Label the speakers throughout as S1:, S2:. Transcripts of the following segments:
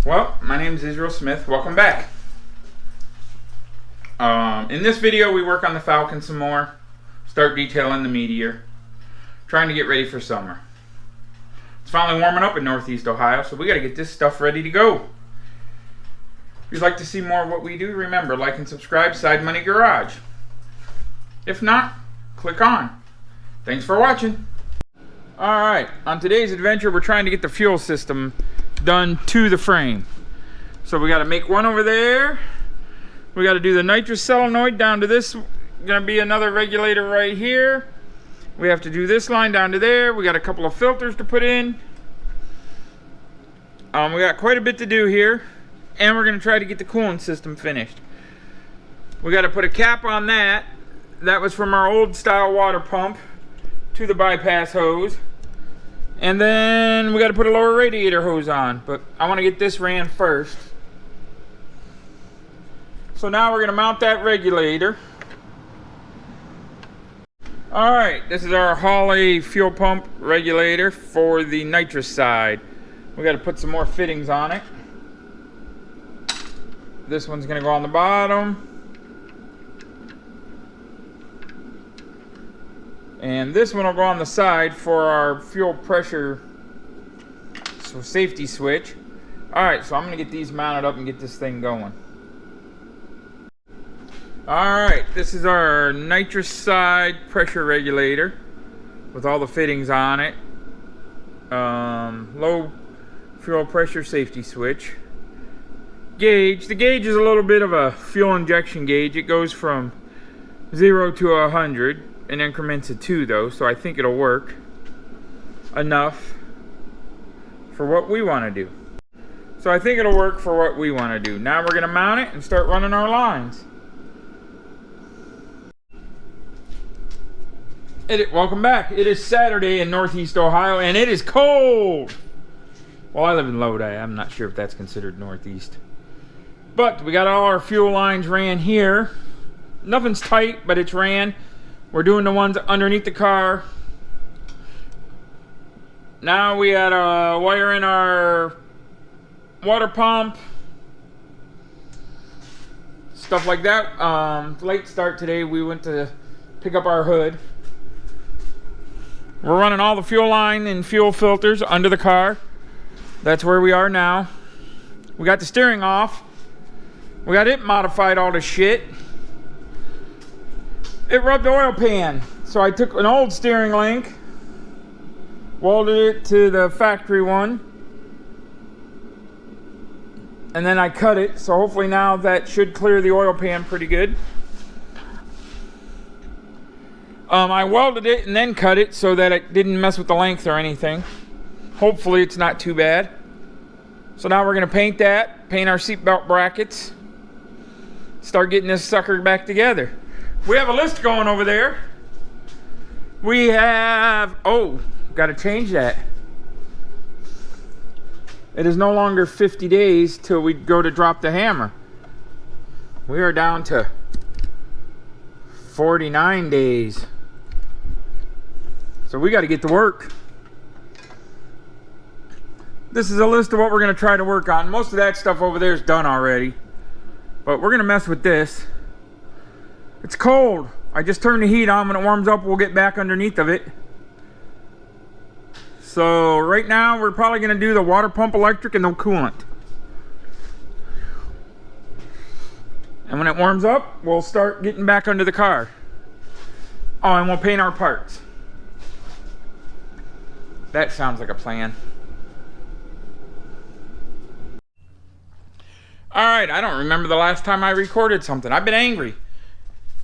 S1: Well, my name is Israel Smith. Welcome back. In this video, we work on the Falcon some more. Start detailing the Meteor. Trying to get ready for summer. It's finally warming up in Northeast Ohio, so we got to get this stuff ready to go. If you'd like to see more of what we do, remember, like and subscribe, Side Money Garage. If not, click on. Thanks for watching. Alright, on today's adventure, we're trying to get the fuel system done to the frame. So we got to make one over there. We got to do the nitrous solenoid down to this. Gonna be another regulator right here. We have to do this line down to there. We got a couple of filters to put in. We got quite a bit to do here, and we're gonna try to get the coolant system finished. We got to put a cap on that. That was from our old style water pump to the bypass hose. And then we got to put a lower radiator hose on, but I want to get this ran first. So now we're going to mount that regulator. Alright, this is our Holley fuel pump regulator for the nitrous side. We got to put some more fittings on it. This one's going to go on the bottom. And this one will go on the side for our fuel pressure safety switch. Alright, so I'm going to get these mounted up and get this thing going. Alright, this is our nitrous side pressure regulator with all the fittings on it. Low fuel pressure safety switch. Gauge. The gauge is a little bit of a fuel injection gauge. It goes from 0 to 100. In increments of 2 though, so I think it'll work enough for what we want to do. So I think it'll work for what we want to do. Now we're going to mount it and start running our lines. Welcome back. It is Saturday in Northeast Ohio and it is cold. Well, I live in Lodi. I'm not sure if that's considered Northeast. But we got all our fuel lines ran here. Nothing's tight, but it's ran. We're doing the ones underneath the car. Now we had to wire in our water pump. Stuff like that. Late start today. We went to pick up our hood. We're running all the fuel line and fuel filters under the car. That's where we are now. We got the steering off. We got it modified all to shit. It rubbed the oil pan, so I took an old steering link, welded it to the factory one, and then I cut it, so hopefully now that should clear the oil pan pretty good. I welded it and then cut it so that it didn't mess with the length or anything. Hopefully it's not too bad. So now we're going to paint that, paint our seatbelt brackets, start getting this sucker back together. We have a list going over there. We have, got to change that. It is no longer 50 days till we go to drop the hammer. We are down to 49 days. So we got to get to work. This is a list of what we're going to try to work on. Most of that stuff over there is done already. But we're going to mess with this. It's cold. I just turned the heat on. When it warms up, we'll get back underneath of it. So right now, we're probably going to do the water pump electric and the coolant. And when it warms up, we'll start getting back under the car. Oh, and we'll paint our parts. That sounds like a plan. Alright, I don't remember the last time I recorded something. I've been angry.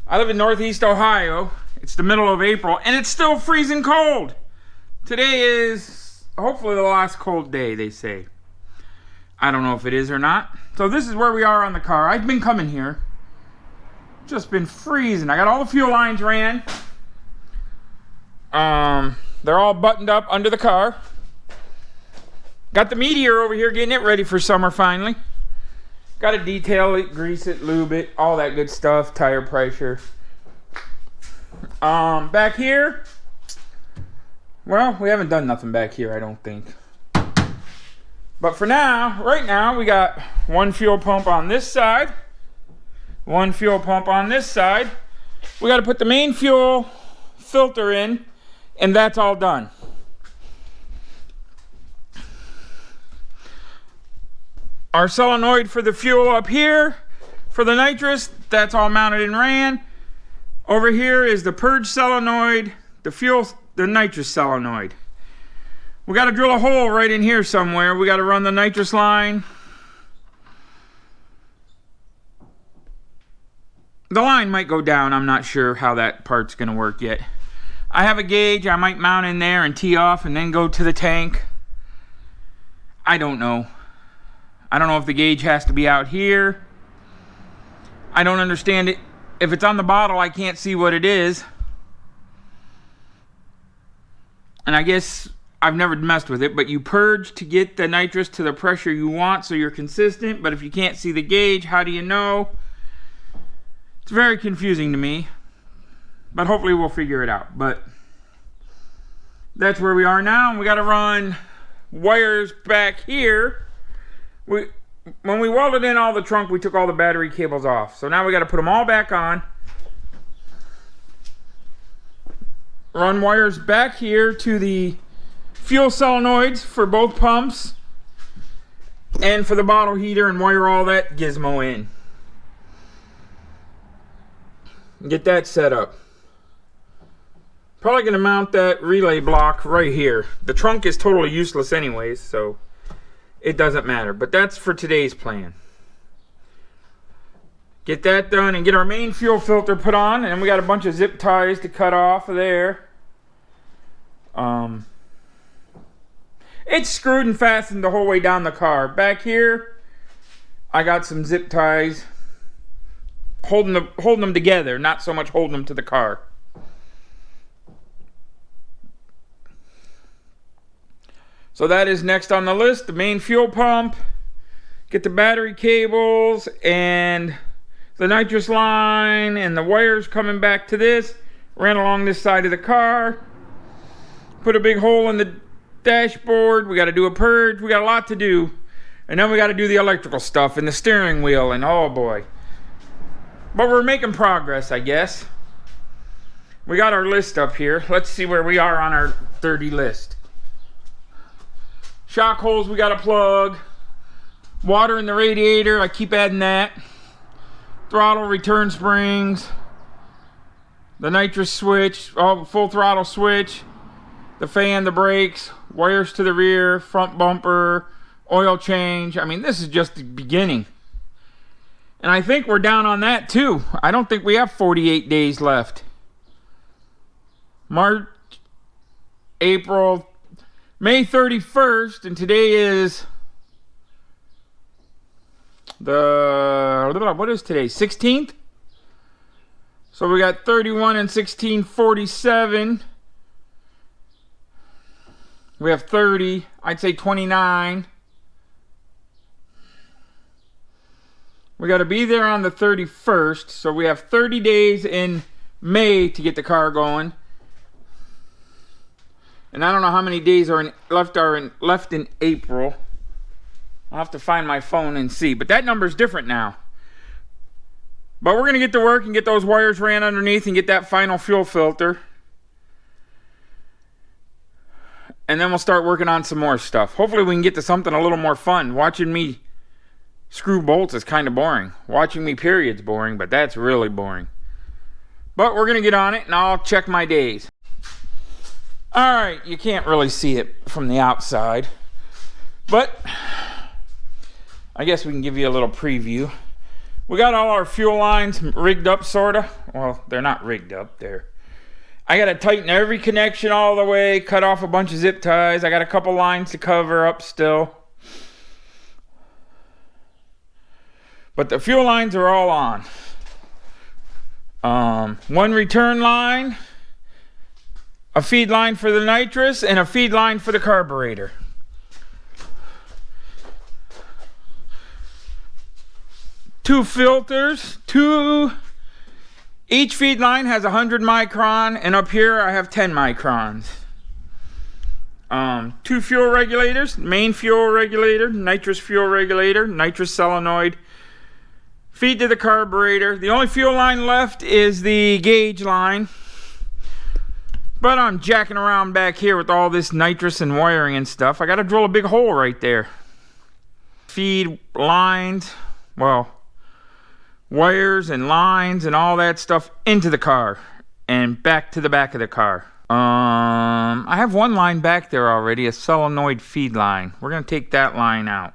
S1: I live in Northeast Ohio. It's the middle of April, and it's still freezing cold. Today is hopefully the last cold day, they say. I don't know if it is or not. So this is where we are on the car. I've been coming here. Just been freezing. I got all the fuel lines ran. They're all buttoned up under the car. Got the Meteor over here getting it ready for summer finally. Got to detail it, grease it, lube it, all that good stuff, tire pressure. Back here, well, we haven't done nothing back here, I don't think. But for now, right now, we got one fuel pump on this side, one fuel pump on this side. We got to put the main fuel filter in, and that's all done. Our solenoid for the fuel up here, for the nitrous, that's all mounted and ran. Over here is the purge solenoid, the nitrous solenoid. We got to drill a hole right in here somewhere. We got to run the nitrous line. The line might go down. I'm not sure how that part's going to work yet. I have a gauge I might mount in there and tee off and then go to the tank. I don't know. I don't know if the gauge has to be out here. I don't understand it. If it's on the bottle, I can't see what it is. And I guess I've never messed with it, but you purge to get the nitrous to the pressure you want so you're consistent. But if you can't see the gauge, how do you know? It's very confusing to me. But hopefully we'll figure it out. But that's where we are now. And we got to run wires back here. When we welded in all the trunk, we took all the battery cables off. So now we got to put them all back on. Run wires back here to the fuel solenoids for both pumps and for the bottle heater, and wire all that gizmo in. Get that set up. Probably going to mount that relay block right here. The trunk is totally useless anyways, so it doesn't matter. But that's for today's plan. Get that done and get our main fuel filter put on, and we got a bunch of zip ties to cut off of there. It's screwed and fastened the whole way down the car. Back here, I got some zip ties holding them together, not so much holding them to the car. So that is next on the list, the main fuel pump, get the battery cables and the nitrous line and the wires coming back to this, ran along this side of the car, put a big hole in the dashboard. We got to do a purge. We got a lot to do. And then we got to do the electrical stuff and the steering wheel, and oh boy. But we're making progress, I guess. We got our list up here. Let's see where we are on our 30 list. Shock holes we got to plug. Water in the radiator, I keep adding that. Throttle return springs. The nitrous switch, full throttle switch. The fan, the brakes, wires to the rear, front bumper, oil change. I mean, this is just the beginning. And I think we're down on that too. I don't think we have 48 days left. March, April, May 31st, and today is what is today? 16th? So we got 31 and 16, 47. We have 30, I'd say 29. We got to be there on the 31st, so we have 30 days in May to get the car going. And I don't know how many days are left in April. I'll have to find my phone and see, but that number's different now. But we're going to get to work and get those wires ran underneath and get that final fuel filter. And then we'll start working on some more stuff. Hopefully we can get to something a little more fun. Watching me screw bolts is kind of boring. Watching me period's boring, but that's really boring. But we're going to get on it, and I'll check my days. Alright, you can't really see it from the outside. But I guess we can give you a little preview. We got all our fuel lines rigged up, sorta. Well, they're not rigged up. I got to tighten every connection all the way, cut off a bunch of zip ties. I got a couple lines to cover up still. But the fuel lines are all on. One return line, a feed line for the nitrous, and a feed line for the carburetor. Two filters, each feed line has 100 micron, and up here I have 10 microns. Two fuel regulators, main fuel regulator, nitrous fuel regulator, nitrous solenoid, feed to the carburetor. The only fuel line left is the gauge line. But I'm jacking around back here with all this nitrous and wiring and stuff. I got to drill a big hole right there. Feed lines, well, wires and lines and all that stuff into the car and back to the back of the car. I have one line back there already, a solenoid feed line. We're going to take that line out.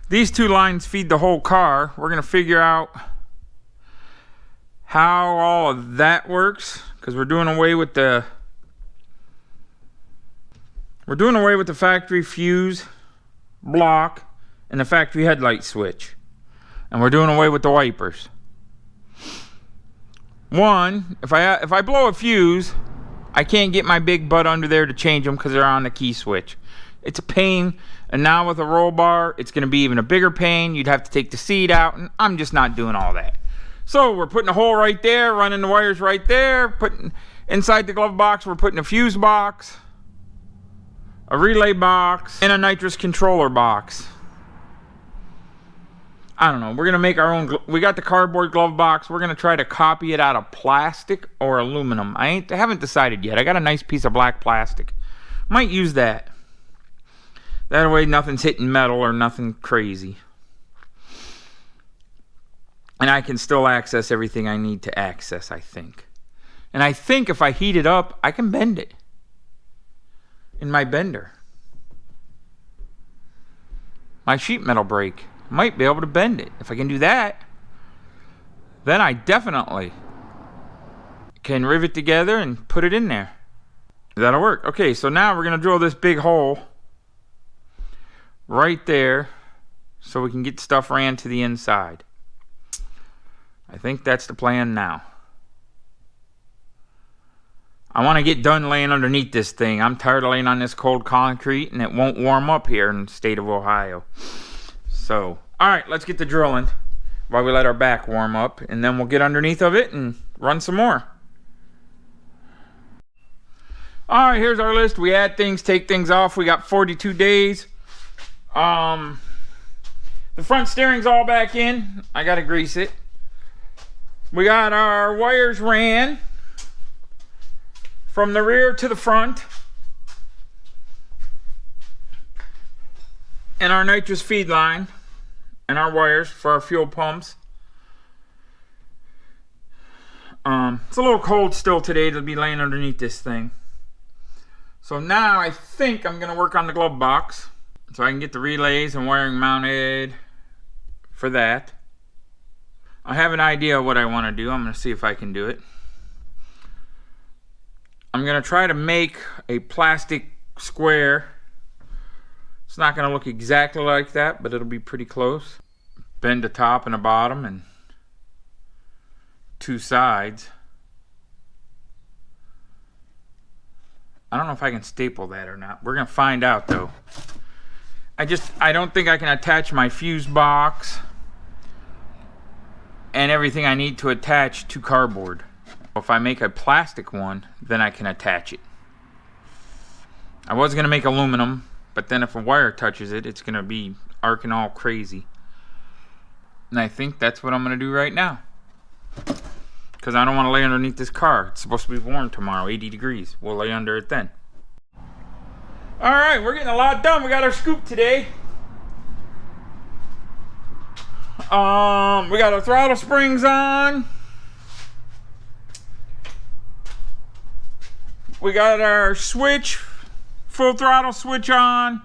S1: These two lines feed the whole car. We're going to figure out how all of that works, because we're doing away with the factory fuse block and the factory headlight switch, and we're doing away with the wipers. One, if I blow a fuse, I can't get my big butt under there to change them because they're on the key switch. It's a pain, and now with a roll bar, it's going to be even a bigger pain. You'd have to take the seat out, and I'm just not doing all that. So we're putting a hole right there, running the wires right there, putting inside the glove box, we're putting a fuse box, a relay box, and a nitrous controller box. I don't know, we're going to make our own, we got the cardboard glove box, we're going to try to copy it out of plastic or aluminum. I haven't decided yet. I got a nice piece of black plastic. Might use that. That way nothing's hitting metal or nothing crazy. And I can still access everything I need to access, I think. And I think if I heat it up, I can bend it in my bender. My sheet metal brake might be able to bend it. If I can do that, then I definitely can rivet together and put it in there. That'll work. Okay, so now we're going to drill this big hole right there so we can get stuff ran to the inside. I think that's the plan now. I want to get done laying underneath this thing. I'm tired of laying on this cold concrete, and it won't warm up here in the state of Ohio. So, alright, let's get to drilling while we let our back warm up, and then we'll get underneath of it and run some more. Alright, here's our list. We add things, take things off. We got 42 days. The front steering's all back in. I gotta grease it. We got our wires ran from the rear to the front, and our nitrous feed line and our wires for our fuel pumps. It's a little cold still today to be laying underneath this thing. So now I think I'm going to work on the glove box so I can get the relays and wiring mounted for that. I have an idea of what I want to do. I'm going to see if I can do it. I'm going to try to make a plastic square. It's not going to look exactly like that, but it'll be pretty close. Bend the top and the bottom and two sides. I don't know if I can staple that or not. We're going to find out though. I don't think I can attach my fuse box and everything I need to attach to cardboard. If I make a plastic one, then I can attach it. I was going to make aluminum, but then if a wire touches it, it's going to be arcing all crazy. And I think that's what I'm going to do right now. Because I don't want to lay underneath this car. It's supposed to be warm tomorrow, 80 degrees. We'll lay under it then. Alright, we're getting a lot done. We got our scoop today. We got our throttle springs on. We got our switch, full throttle switch on.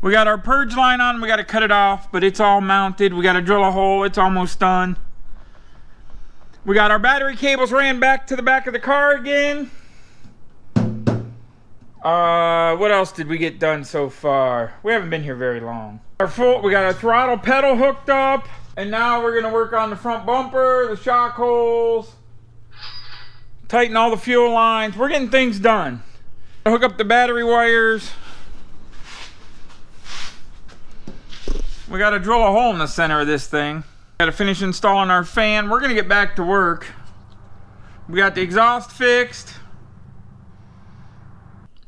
S1: We got our purge line on. We got to cut it off, but it's all mounted. We got to drill a hole. It's almost done. We got our battery cables ran back to the back of the car again. What else did we get done so far? We haven't been here very long. We got our throttle pedal hooked up, and now we're gonna work on the front bumper, the shock holes, tighten all the fuel lines. We're getting things done. Hook up the battery wires. We gotta drill a hole in the center of this thing. Gotta finish installing our fan. We're gonna get back to work. We got the exhaust fixed.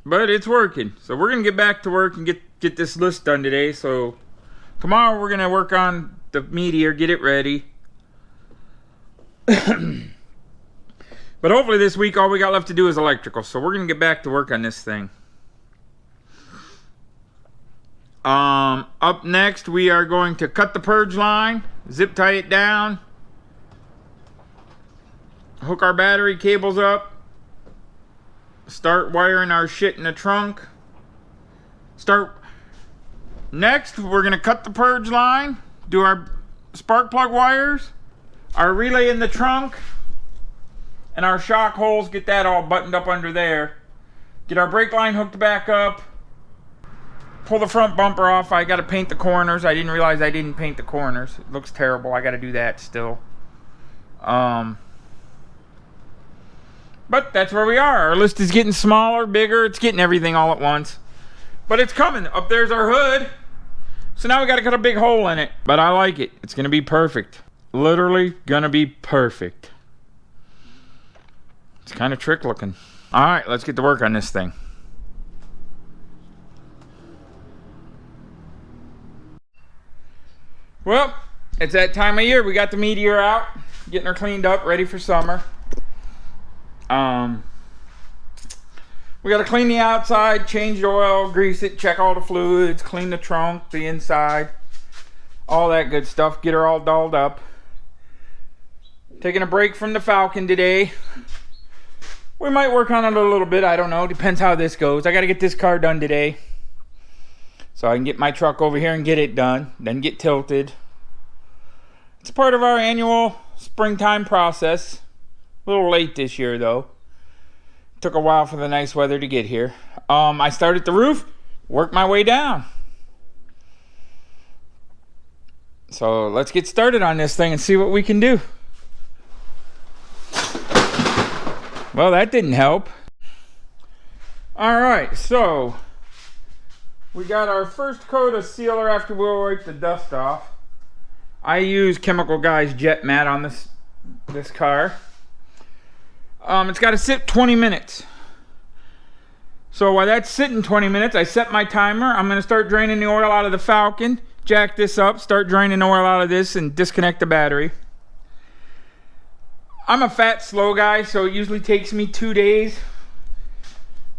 S1: but it's working. So we're gonna get back to work and get this list done today. So tomorrow we're gonna work on the Meteor, get it ready. But hopefully this week all we got left to do is electrical. So we're gonna get back to work on this thing. Up next we are going to cut the purge line, zip tie it down, hook our battery cables up, start wiring our shit in the trunk. Next we're gonna cut the purge line, do our spark plug wires, our relay in the trunk, and our shock holes, get that all buttoned up under there. Get our brake line hooked back up. Pull the front bumper off. I gotta paint the corners. I didn't realize I didn't paint the corners. It looks terrible. I gotta do that still. But that's where we are. Our list is getting smaller, bigger. It's getting everything all at once. But it's coming. Up there's our hood. So now we gotta cut a big hole in it. But I like it. It's gonna be perfect. Literally gonna be perfect. It's kind of trick looking. All right, let's get to work on this thing. Well, it's that time of year. We got the Meteor out, getting her cleaned up, ready for summer. We got to clean the outside, change the oil, grease it, check all the fluids, clean the trunk, the inside, all that good stuff. Get her all dolled up. Taking a break from the Falcon today. We might work on it a little bit. I don't know. Depends how this goes. I got to get this car done today, so I can get my truck over here and get it done. Then get tilted. It's part of our annual springtime process. A little late this year, though. Took a while for the nice weather to get here. I started the roof, worked my way down. So let's get started on this thing and see what we can do. Well, that didn't help. Alright, so we got our first coat of sealer after we'll wipe the dust off. I use Chemical Guy's Jet Mat on this car. It's got to sit 20 minutes. So while that's sitting 20 minutes, I set my timer. I'm going to start draining the oil out of the Falcon, jack this up, start draining the oil out of this, and disconnect the battery. I'm a fat, slow guy, so it usually takes me 2 days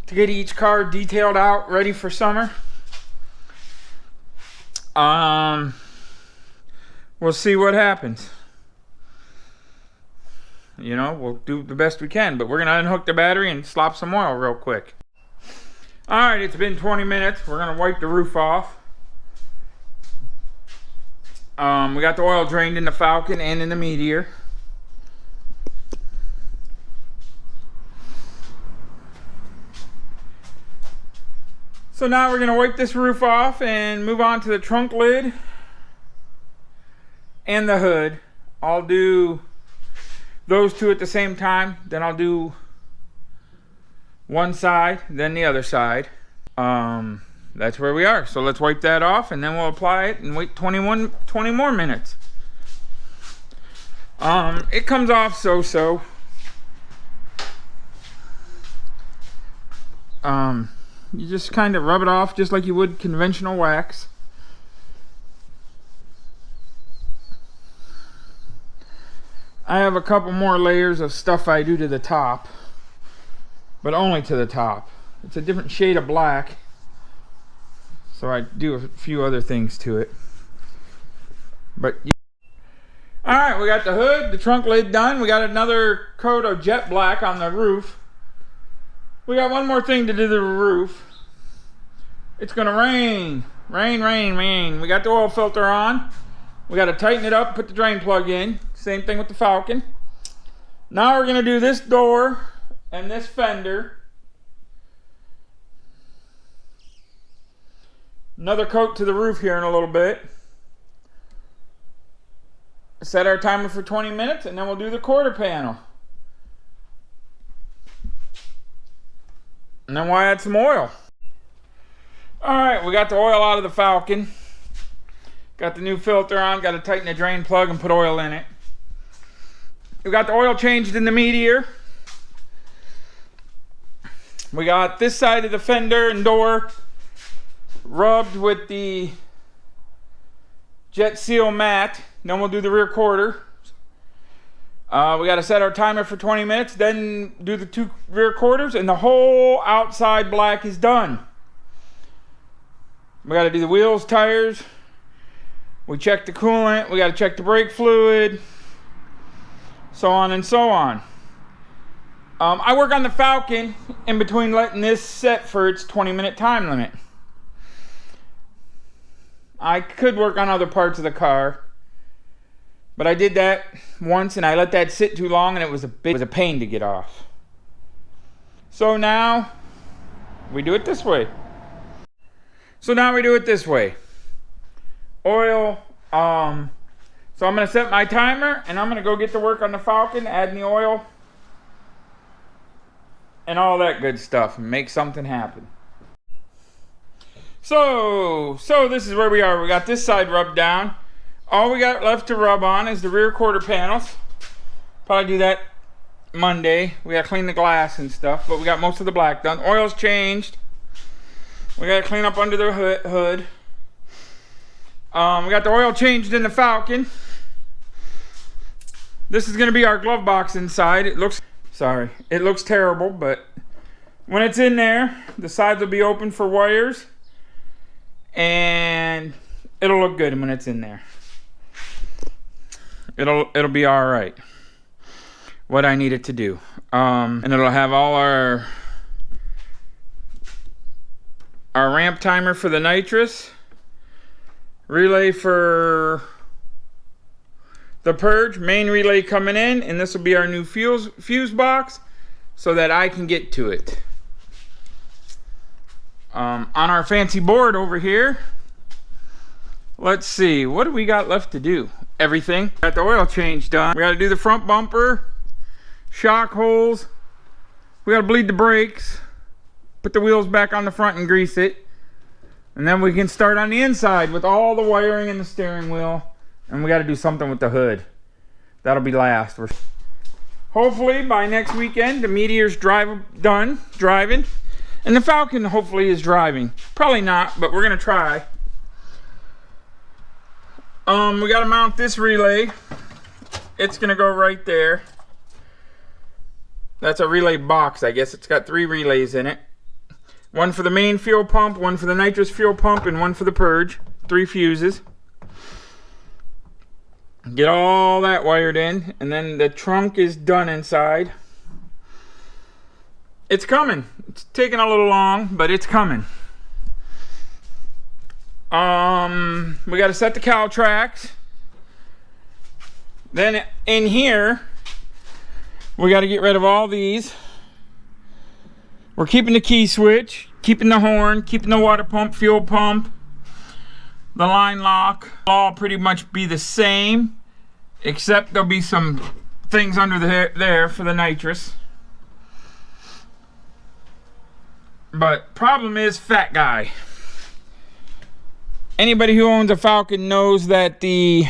S1: to get each car detailed out, ready for summer. We'll see what happens. You know, we'll do the best we can, but we're going to unhook the battery and slop some oil real quick. Alright, it's been 20 minutes. We're going to wipe the roof off. We got the oil drained in the Falcon and in the Meteor. So now we're going to wipe this roof off and move on to the trunk lid and the hood. I'll do those two at the same time. Then I'll do one side, then the other side. That's where we are. So let's wipe that off and then we'll apply it and wait 20 more minutes. It comes off so-so. You just kind of rub it off just like you would conventional wax. I have a couple more layers of stuff I do to the top, but only to the top. It's a different shade of black, so I do a few other things to it. But alright, we got the hood, the trunk lid done. We got another coat of jet black on the roof. We got one more thing to do to the roof. It's gonna rain. Rain. We got the oil filter on. We got to tighten it up, put the drain plug in. Same thing with the Falcon. Now we're gonna do this door and this fender. Another coat to the roof here in a little bit. Set our timer for 20 minutes and then we'll do the quarter panel. And then we'll add some oil. Alright, we got the oil out of the Falcon. Got the new filter on, got to tighten the drain plug and put oil in it. We got the oil changed in the Meteor. We got this side of the fender and door rubbed with the Jet Seal matte. Then we'll do the rear quarter. We got to set our timer for 20 minutes, then do the 2 rear quarters, and the whole outside black is done. We got to do the wheels, tires. We check the coolant. We got to check the brake fluid. So on and so on. I work on the Falcon in between letting this set for its 20-minute time limit. I could work on other parts of the car, but I did that once and I let that sit too long and it was a pain to get off. So now we do it this way. Oil. So I'm going to set my timer and I'm going to go get to work on the Falcon, adding the oil and all that good stuff and make something happen. So this is where we are. We got this side rubbed down. All we got left to rub on is the rear quarter panels. Probably do that Monday. We got to clean the glass and stuff, but we got most of the black done. Oil's changed. We got to clean up under the hood. We got the oil changed in the Falcon. This is going to be our glove box inside. It looks terrible, but when it's in there, the sides will be open for wires, and it'll look good when it's in there. It'll be all right. What I need it to do, and it'll have all our ramp timer for the nitrous, relay for the purge, main relay coming in, and this will be our new fuse box so that I can get to it. On our fancy board over here, let's see, what do we got left to do? Everything. Got the oil change done. We got to do the front bumper, shock holes. We got to bleed the brakes, put the wheels back on the front and grease it. And then we can start on the inside with all the wiring and the steering wheel. And we got to do something with the hood. That'll be last. Hopefully by next weekend the Meteor's done driving. And the Falcon hopefully is driving. Probably not, but we're going to try. We got to mount this relay. It's going to go right there. That's a relay box, I guess. It's got 3 relays in it. One for the main fuel pump, one for the nitrous fuel pump, and one for the purge. 3 fuses. Get all that wired in, and then the trunk is done inside. It's coming. It's taking a little long, but it's coming. We got to set the cowl tracks. Then in here, we got to get rid of all these. We're keeping the key switch, keeping the horn, keeping the water pump, fuel pump, the line lock. All pretty much be the same, except there'll be some things under there for the nitrous. But problem is fat guy. Anybody who owns a Falcon knows that the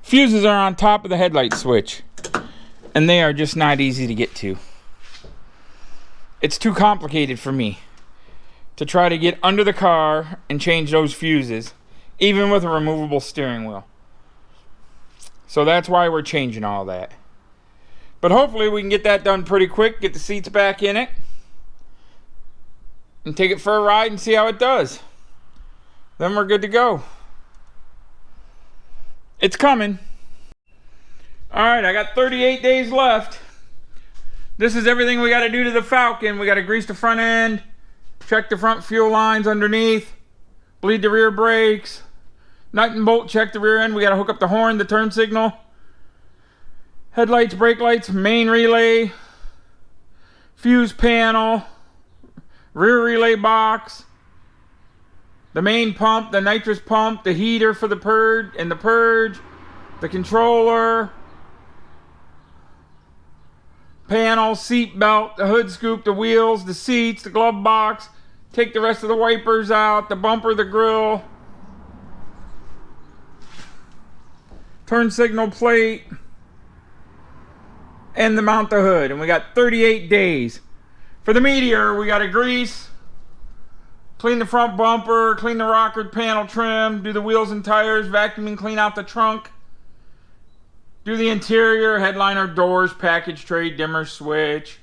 S1: fuses are on top of the headlight switch, and they are just not easy to get to. It's too complicated for me to try to get under the car and change those fuses, even with a removable steering wheel. So that's why we're changing all that. But hopefully we can get that done pretty quick, get the seats back in it, and take it for a ride and see how it does. Then we're good to go. It's coming. Alright, I got 38 days left. This is everything we got to do to the Falcon. We got to grease the front end, check the front fuel lines underneath, bleed the rear brakes, nut and bolt check the rear end. We got to hook up the horn, the turn signal, headlights, brake lights, main relay, fuse panel, rear relay box, the main pump, the nitrous pump, the heater for the purge, the controller, panel, seat belt, the hood scoop, the wheels, the seats, the glove box, take the rest of the wipers out, the bumper, the grill, turn signal plate, and the mount the hood. And we got 38 days For the Meteor, we got to grease, clean the front bumper, clean the rocker panel trim, do the wheels and tires, vacuum and clean out the trunk, do the interior, headliner, doors, package tray, dimmer switch.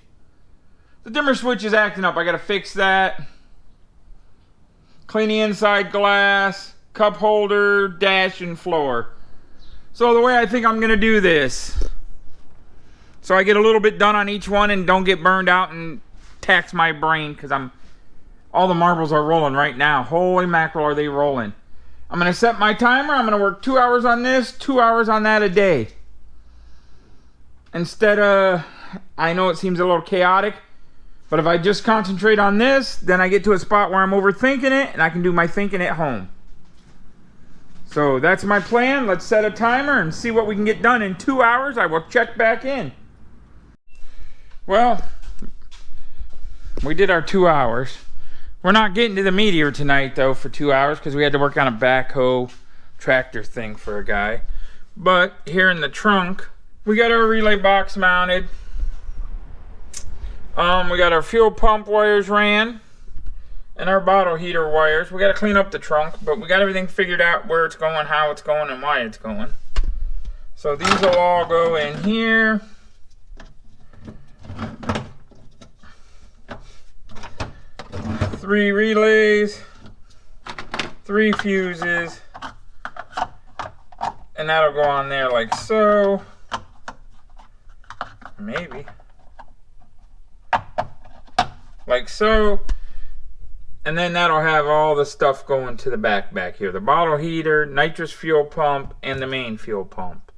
S1: The dimmer switch is acting up. I got to fix that. Clean the inside glass, cup holder, dash, and floor. So the way I think I'm going to do this, so I get a little bit done on each one and don't get burned out and tax my brain, because all the marbles are rolling right now. Holy mackerel, are they rolling. I'm going to set my timer. I'm going to work 2 hours on this, 2 hours on that a day. Instead of, I know it seems a little chaotic, but if I just concentrate on this, then I get to a spot where I'm overthinking it and I can do my thinking at home. So that's my plan. Let's set a timer and see what we can get done in 2 hours. I will check back in. Well, we did our 2 hours. We're not getting to the Meteor tonight, though, for 2 hours, because we had to work on a backhoe tractor thing for a guy. But here in the trunk, we got our relay box mounted. We got our fuel pump wires ran, and our bottle heater wires. We got to clean up the trunk, but we got everything figured out, where it's going, how it's going, and why it's going. So these will all go in here. Three relays, 3 fuses, and that'll go on there like so. Maybe. Like so. And then that'll have all the stuff going to the back here. The bottle heater, nitrous fuel pump, and the main fuel pump.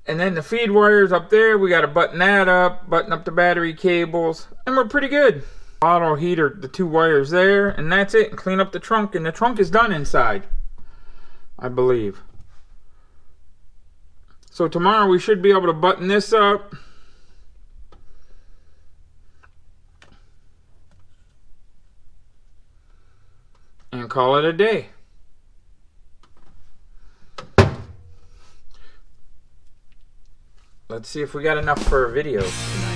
S1: And then the feed wires up there, we got to button that up, button up the battery cables, and we're pretty good. Bottle heater, the 2 wires there, and that's it. And clean up the trunk, and the trunk is done inside, I believe. So tomorrow we should be able to button this up. And call it a day. Let's see if we got enough for a video tonight.